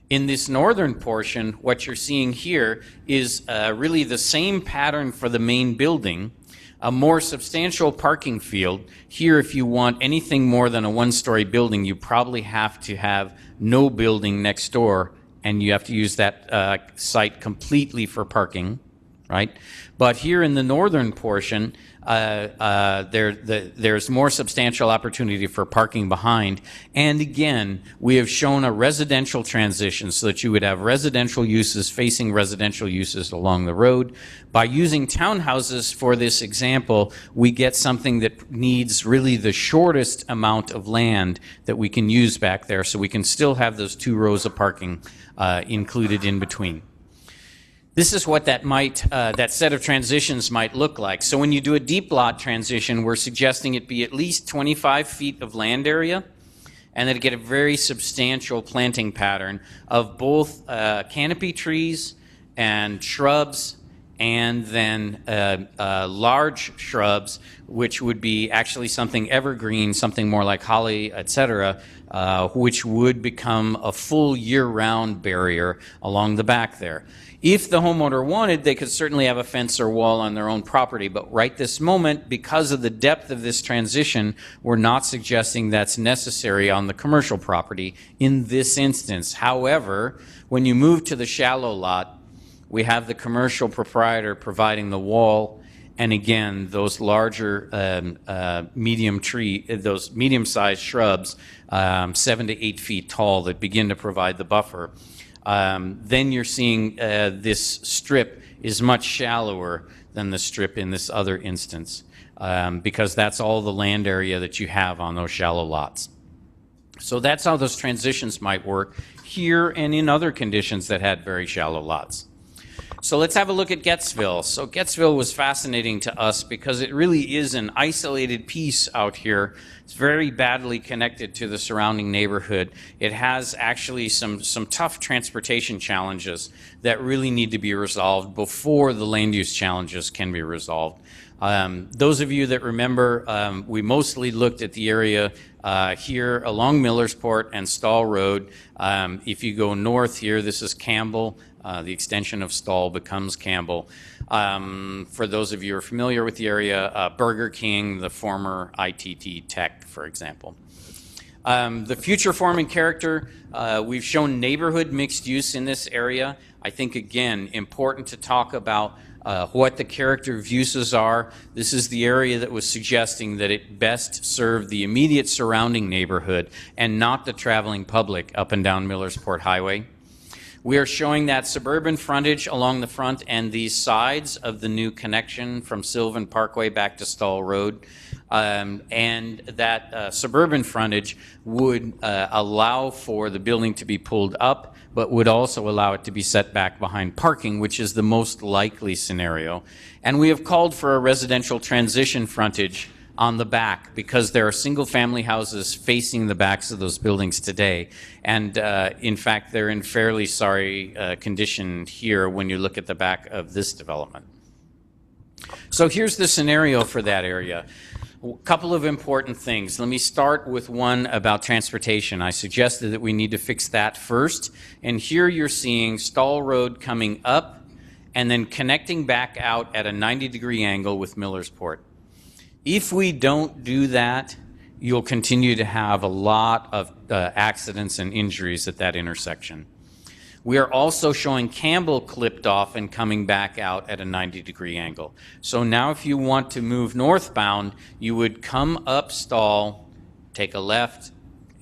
[SPEAKER 2] In this northern portion, what you're seeing here is really the same pattern for the main building, a more substantial parking field. Here, if you want anything more than a one-story building, you probably have to have no building next door, and you have to use that site completely for parking, right? But here in the northern portion, there's more substantial opportunity for parking behind. And again, we have shown a residential transition so that you would have residential uses facing residential uses along the road. By using townhouses for this example, we get something that needs really the shortest amount of land that we can use back there, so we can still have those 2 rows of parking included in between. This is what that set of transitions might look like. So when you do a deep lot transition, we're suggesting it be at least 25 feet of land area, and that it get a very substantial planting pattern of both canopy trees and shrubs, and then large shrubs, which would be actually something evergreen, something more like holly, etc., which would become a full year-round barrier along the back there. If the homeowner wanted, they could certainly have a fence or wall on their own property, but right this moment, because of the depth of this transition, we're not suggesting that's necessary on the commercial property in this instance. However, when you move to the shallow lot, we have the commercial proprietor providing the wall, and again, those larger those medium-sized shrubs, 7 to 8 feet tall, that begin to provide the buffer. Then you're seeing this strip is much shallower than the strip in this other instance, because that's all the land area that you have on those shallow lots. So that's how those transitions might work here and in other conditions that had very shallow lots. So let's have a look at Gettsville. So Gettsville was fascinating to us because it really is an isolated piece out here. It's very badly connected to the surrounding neighborhood. It has actually some tough transportation challenges that really need to be resolved before the land use challenges can be resolved. Those of you that remember, we mostly looked at the area here along Millersport and Stall Road. If you go north here, this is Campbell. The extension of Stall becomes Campbell. For those of you who are familiar with the area, Burger King, the former ITT Tech, for example. The future form and character, we've shown neighborhood mixed use in this area. I think, again, important to talk about what the character of uses are. This is the area that was suggesting that it best served the immediate surrounding neighborhood and not the traveling public up and down Millersport Highway. We are showing that suburban frontage along the front and these sides of the new connection from Sylvan Parkway back to Stall Road. And that suburban frontage would allow for the building to be pulled up, but would also allow it to be set back behind parking, which is the most likely scenario. And we have called for a residential transition frontage on the back because there are single-family houses facing the backs of those buildings today. And in fact, they're in fairly sorry condition here when you look at the back of this development. So here's the scenario for that area. A couple of important things. Let me start with one about transportation. I suggested that we need to fix that first. And here you're seeing Stall Road coming up and then connecting back out at a 90-degree angle with Millersport. If we don't do that, you'll continue to have a lot of accidents and injuries at that intersection. We are also showing Campbell clipped off and coming back out at a 90-degree angle. So now if you want to move northbound, you would come up Stall, take a left,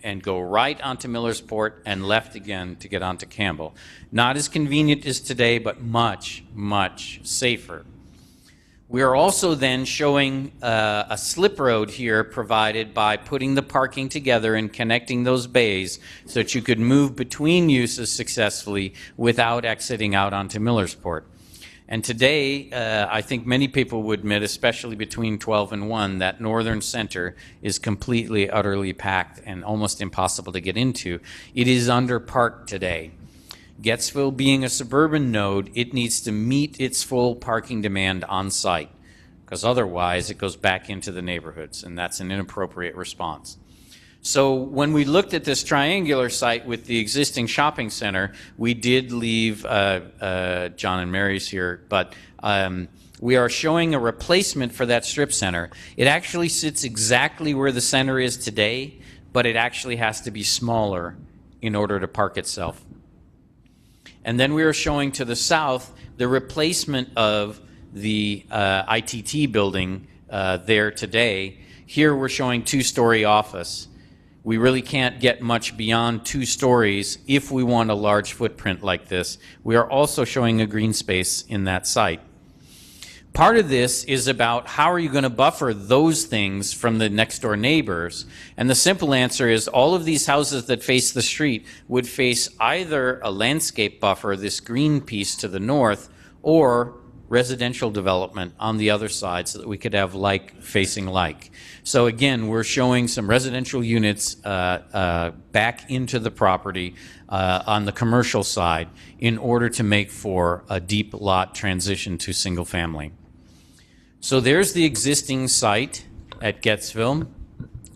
[SPEAKER 2] and go right onto Millersport and left again to get onto Campbell. Not as convenient as today, but much, much safer. We are also then showing a slip road here provided by putting the parking together and connecting those bays so that you could move between uses successfully without exiting out onto Millersport. And today, I think many people would admit, especially between 12 and 1, that northern center is completely, utterly packed and almost impossible to get into. It is underparked today. Gettsville being a suburban node, it needs to meet its full parking demand on site, because otherwise it goes back into the neighborhoods, and that's an inappropriate response. So when we looked at this triangular site with the existing shopping center, we did leave John and Mary's here, but we are showing a replacement for that strip center. It actually sits exactly where the center is today, but it actually has to be smaller in order to park itself. And then we are showing to the south the replacement of the ITT building there today. Here we're showing two-story office. We really can't get much beyond 2 stories if we want a large footprint like this. We are also showing a green space in that site. Part of this is about how are you going to buffer those things from the next door neighbors? And the simple answer is all of these houses that face the street would face either a landscape buffer, this green piece to the north, or residential development on the other side so that we could have like facing like. So again, we're showing some residential units back into the property on the commercial side in order to make for a deep lot transition to single family. So there's the existing site at Gettsville.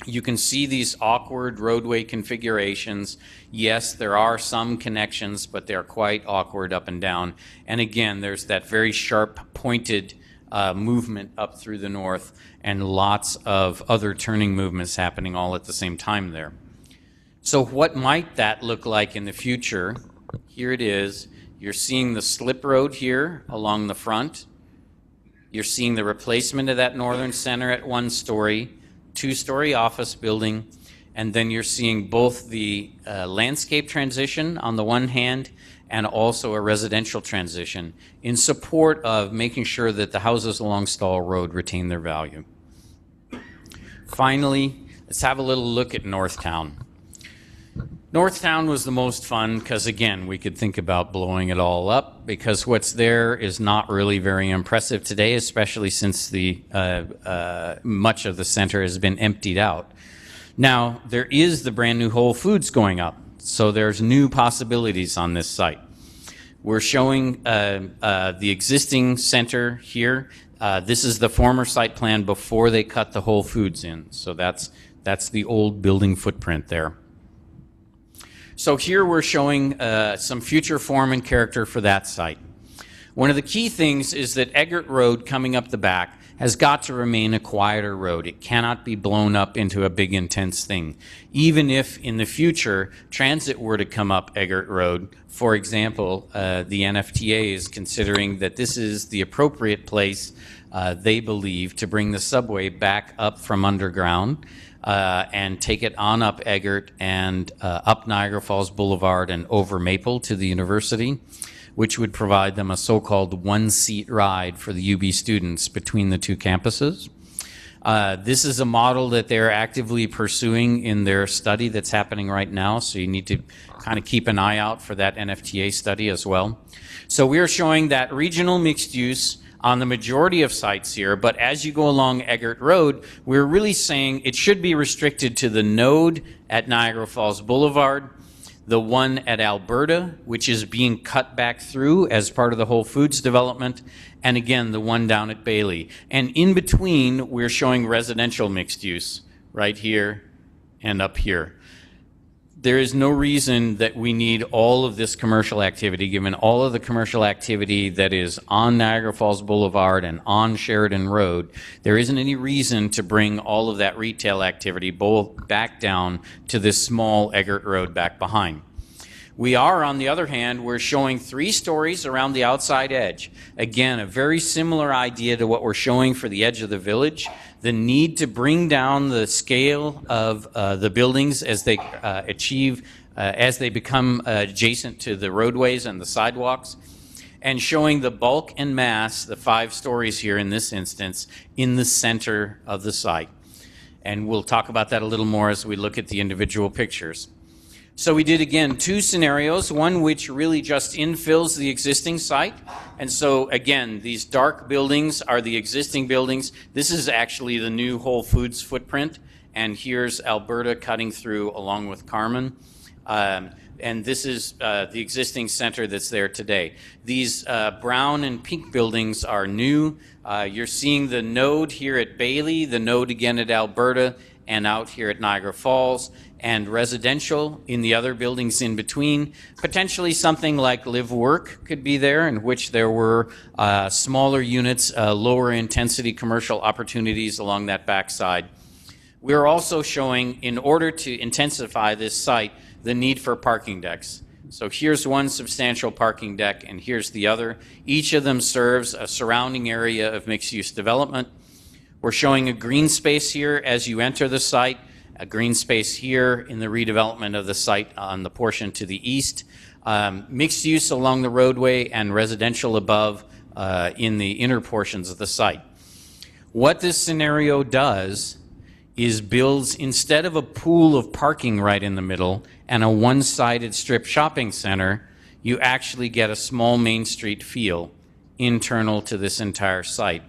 [SPEAKER 2] You can see these awkward roadway configurations. Yes, there are some connections, but they're quite awkward up and down. And again, there's that very sharp pointed movement up through the north and lots of other turning movements happening all at the same time there. So what might that look like in the future? Here it is. You're seeing the slip road here along the front. You're seeing the replacement of that northern center at 1 story, 2-story office building, and then you're seeing both the landscape transition on the one hand and also a residential transition in support of making sure that the houses along Stall Road retain their value. Finally, let's have a little look at Northtown. Northtown was the most fun because, again, we could think about blowing it all up because what's there is not really very impressive today, especially since the much of the center has been emptied out. Now, there is the brand new Whole Foods going up, so there's new possibilities on this site. We're showing the existing center here. This is the former site plan before they cut the Whole Foods in, so that's the old building footprint there. So here we're showing some future form and character for that site. One of the key things is that Eggert Road coming up the back has got to remain a quieter road. It cannot be blown up into a big intense thing. Even if in the future transit were to come up Eggert Road, for example, the NFTA is considering that this is the appropriate place, they believe, to bring the subway back up from underground and take it on up Eggert and up Niagara Falls Boulevard and over Maple to the university, which would provide them a so-called one-seat ride for the UB students between the two campuses. This is a model that they're actively pursuing in their study that's happening right now, so you need to kind of keep an eye out for that NFTA study as well. So we are showing that regional mixed use on the majority of sites here, but as you go along Eggert Road, we're really saying it should be restricted to the node at Niagara Falls Boulevard, the one at Alberta, which is being cut back through as part of the Whole Foods development, and again, the one down at Bailey. And in between, we're showing residential mixed use right here and up here. There is no reason that we need all of this commercial activity, given all of the commercial activity that is on Niagara Falls Boulevard and on Sheridan Road. There isn't any reason to bring all of that retail activity both back down to this small Eggert Road back behind. We are, on the other hand, we're showing 3 stories around the outside edge. Again, a very similar idea to what we're showing for the edge of the village. The need to bring down the scale of the buildings as they as they become adjacent to the roadways and the sidewalks, and showing the bulk and mass, the 5 stories here in this instance, in the center of the site. And we'll talk about that a little more as we look at the individual pictures. So we did, again, 2 scenarios, one which really just infills the existing site. And so, again, these dark buildings are the existing buildings. This is actually the new Whole Foods footprint. And here's Alberta cutting through along with Carmen. And this is the existing center that's there today. These brown and pink buildings are new. You're seeing the node here at Bailey, the node again at Alberta, and out here at Niagara Falls, and residential in the other buildings in between. Potentially something like Live Work could be there, in which there were smaller units, lower intensity commercial opportunities along that backside. We're also showing, in order to intensify this site, the need for parking decks. So here's one substantial parking deck, and here's the other. Each of them serves a surrounding area of mixed-use development. We're showing a green space here as you enter the site, a green space here in the redevelopment of the site on the portion to the east, mixed use along the roadway, and residential above in the inner portions of the site. What this scenario does is builds, instead of a pool of parking right in the middle and a one-sided strip shopping center, you actually get a small Main Street feel internal to this entire site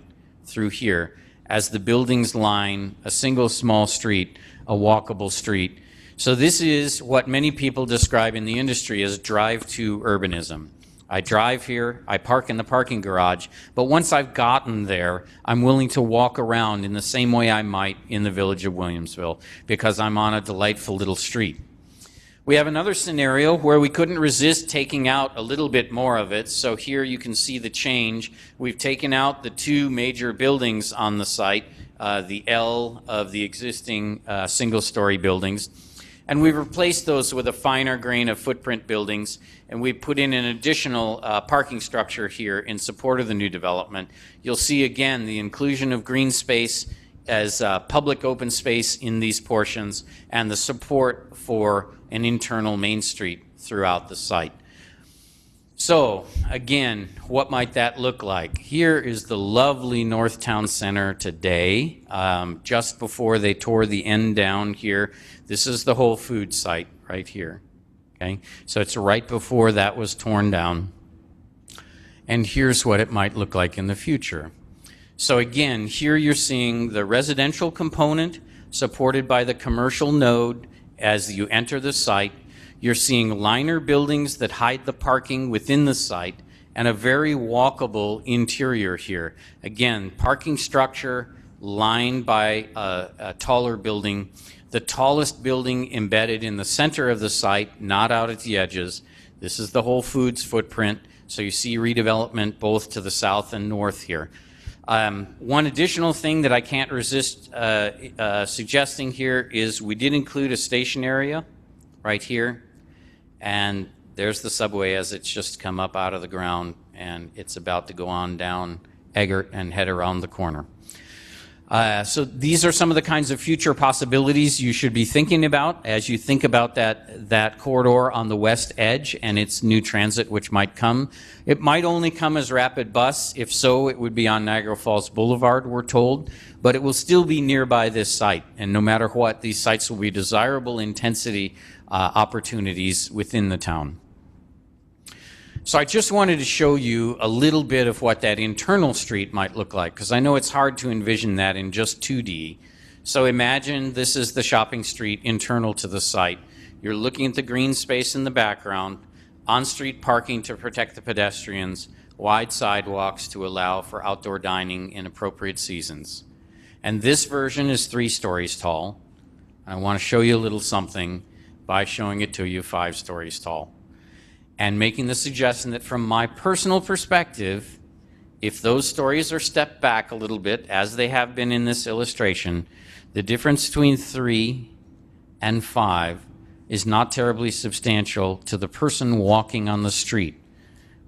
[SPEAKER 2] through here, as the buildings line a single small street, a walkable street. So this is what many people describe in the industry as drive-to urbanism. I drive here, I park in the parking garage, but once I've gotten there, I'm willing to walk around in the same way I might in the village of Williamsville, because I'm on a delightful little street. We have another scenario where we couldn't resist taking out a little bit more of it. So here you can see the change. We've taken out the 2 major buildings on the site, the L of the existing single-story buildings, and we've replaced those with a finer grain of footprint buildings, and we put in an additional parking structure here in support of the new development. You'll see again the inclusion of green space as public open space in these portions, and the support for an internal Main Street throughout the site. So again, what might that look like? Here is the lovely North Town Center today, just before they tore the end down here. This is the Whole Foods site right here. Okay, so it's right before that was torn down. And here's what it might look like in the future. So again, here you're seeing the residential component supported by the commercial node as you enter the site. You're seeing liner buildings that hide the parking within the site, and a very walkable interior here. Again, parking structure lined by a taller building. The tallest building embedded in the center of the site, not out at the edges. This is the Whole Foods footprint, so you see redevelopment both to the south and north here. One additional thing that I can't resist suggesting here is we did include a station area right here, and there's the subway as it's just come up out of the ground, and it's about to go on down Eggert and head around the corner. So these are some of the kinds of future possibilities you should be thinking about as you think about that corridor on the west edge and its new transit which might come. It might only come as rapid bus. If so, it would be on Niagara Falls Boulevard, we're told, but it will still be nearby this site. And no matter what, these sites will be desirable intensity opportunities within the town. So I just wanted to show you a little bit of what that internal street might look like, because I know it's hard to envision that in just 2D. So imagine this is the shopping street internal to the site. You're looking at the green space in the background, on-street parking to protect the pedestrians, wide sidewalks to allow for outdoor dining in appropriate seasons. And this version is 3 stories tall. I want to show you a little something by showing it to you 5 stories tall. And making the suggestion that from my personal perspective, if those stories are stepped back a little bit, as they have been in this illustration, the difference between 3 and 5 is not terribly substantial to the person walking on the street.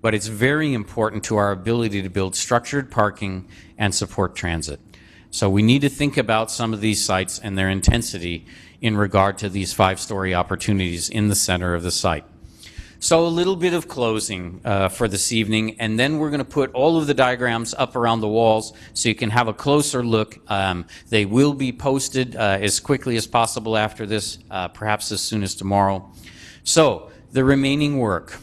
[SPEAKER 2] But it's very important to our ability to build structured parking and support transit. So we need to think about some of these sites and their intensity in regard to these 5-story opportunities in the center of the site. So a little bit of closing for this evening, and then we're going to put all of the diagrams up around the walls so you can have a closer look. They will be posted as quickly as possible after this, perhaps as soon as tomorrow. So the remaining work.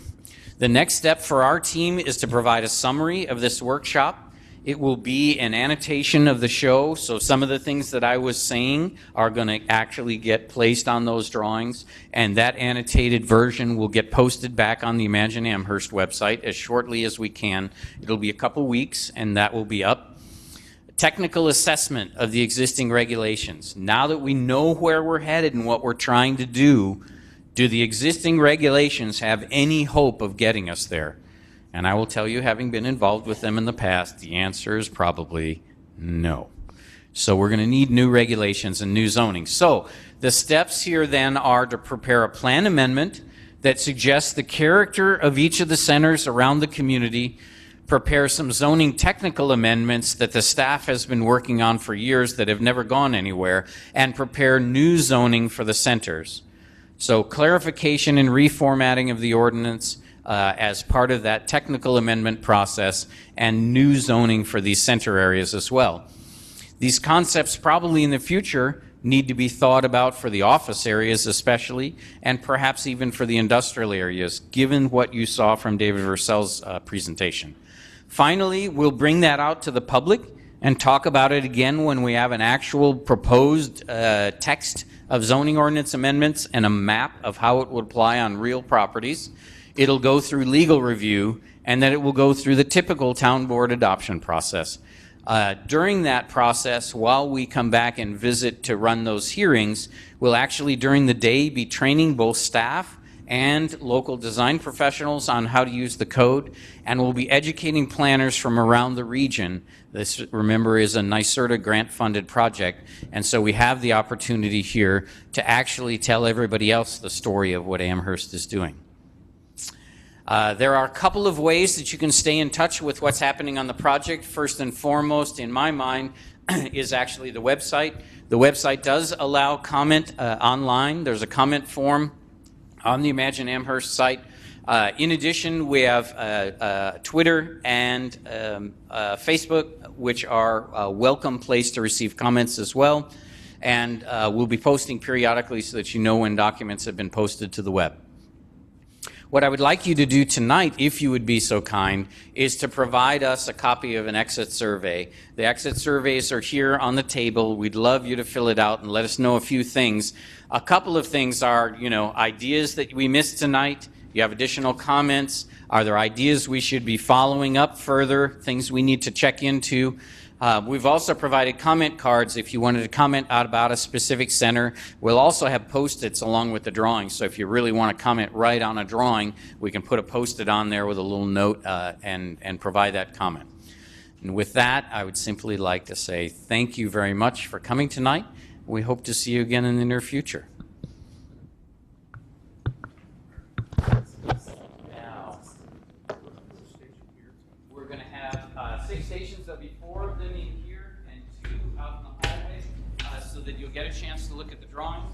[SPEAKER 2] The next step for our team is to provide a summary of this workshop. It will be an annotation of the show, so some of the things that I was saying are going to actually get placed on those drawings, and that annotated version will get posted back on the Imagine Amherst website as shortly as we can. It'll be a couple weeks, and that will be up. Technical assessment of the existing regulations. Now that we know where we're headed and what we're trying to do the existing regulations have any hope of getting us there? And I will tell you, having been involved with them in the past, the answer is probably no. So we're going to need new regulations and new zoning. So the steps here then are to prepare a plan amendment that suggests the character of each of the centers around the community, prepare some zoning technical amendments that the staff has been working on for years that have never gone anywhere, and prepare new zoning for the centers. So clarification and reformatting of the ordinance as part of that technical amendment process, and new zoning for these center areas as well. These concepts probably in the future need to be thought about for the office areas especially, and perhaps even for the industrial areas, given what you saw from David Versel's presentation. Finally, we'll bring that out to the public and talk about it again when we have an actual proposed text of zoning ordinance amendments and a map of how it would apply on real properties. It'll go through legal review, and then it will go through the typical town board adoption process. During that process, while we come back and visit to run those hearings, we'll actually during the day be training both staff and local design professionals on how to use the code, and we'll be educating planners from around the region. This, remember, is a NYSERDA grant-funded project, and so we have the opportunity here to actually tell everybody else the story of what Amherst is doing. There are a couple of ways that you can stay in touch with what's happening on the project. First and foremost, in my mind, is actually the website. The website does allow comment online. There's a comment form on the Imagine Amherst site. In addition, we have Twitter and Facebook, which are a welcome place to receive comments as well. And we'll be posting periodically so that you know when documents have been posted to the web. What I would like you to do tonight, if you would be so kind, is to provide us a copy of an exit survey. The exit surveys are here on the table. We'd love you to fill it out and let us know a few things. A couple of things are, ideas that we missed tonight. You have additional comments. Are there ideas we should be following up further, things we need to check into? We've also provided comment cards if you wanted to comment out about a specific center. We'll also have Post-its along with the drawing, so if you really want to comment right on a drawing, we can put a Post-it on there with a little note and provide that comment. And with that, I would simply like to say thank you very much for coming tonight. We hope to see you again in the near future. Now, we're going to have 6 stations. There'll be 4 of them in here and 2 out in the hallways so that you'll get a chance to look at the drawings.